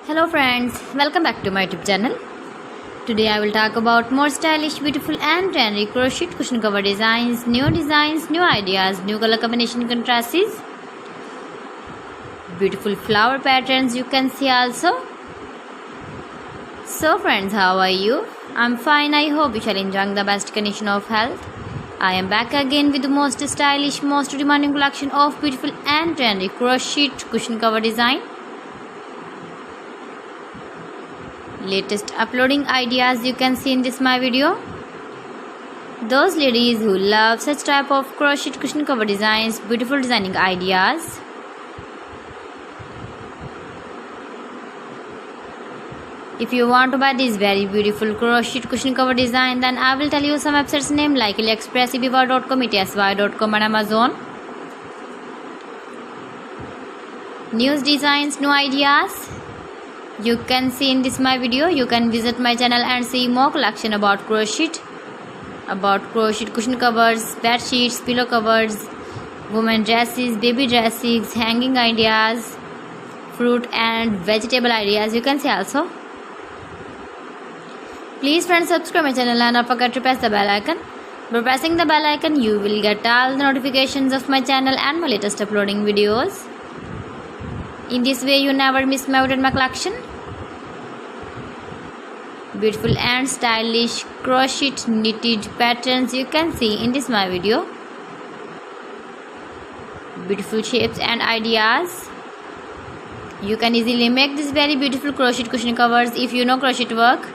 Hello friends, welcome back to my YouTube channel. Today I will talk about more stylish, beautiful and trendy crochet cushion cover designs, new ideas, new color combination contrasts, beautiful flower patterns you can see also. So friends, how are you? I'm fine. I hope you shall enjoy the best condition of health. I am back again with the most stylish, most demanding collection of beautiful and trendy crochet cushion cover design. Latest uploading ideas you can see in this my video. Those ladies who love such type of crochet cushion cover designs, beautiful designing ideas. If you want to buy this very beautiful crochet cushion cover design, then I will tell you some websites name like AliExpress, eBay.com, etsy.com and Amazon. New designs, new ideas you can see in this my video. You can visit my channel and see more collection about crochet cushion covers, bed sheets, pillow covers, women dresses, baby dresses, hanging ideas, fruit and vegetable ideas you can see also. Please friends, subscribe my channel and don't forget to press the bell icon. By pressing the bell icon you will get all the notifications of my channel and my latest uploading videos. In this way you never miss my collection. Beautiful and stylish crochet knitted patterns you can see in this my video. Beautiful shapes and ideas. You can easily make this very beautiful crochet cushion covers if you know crochet work.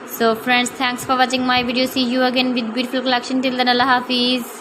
So friends, thanks for watching my video. See you again with beautiful collection. Till then, Allah Hafiz.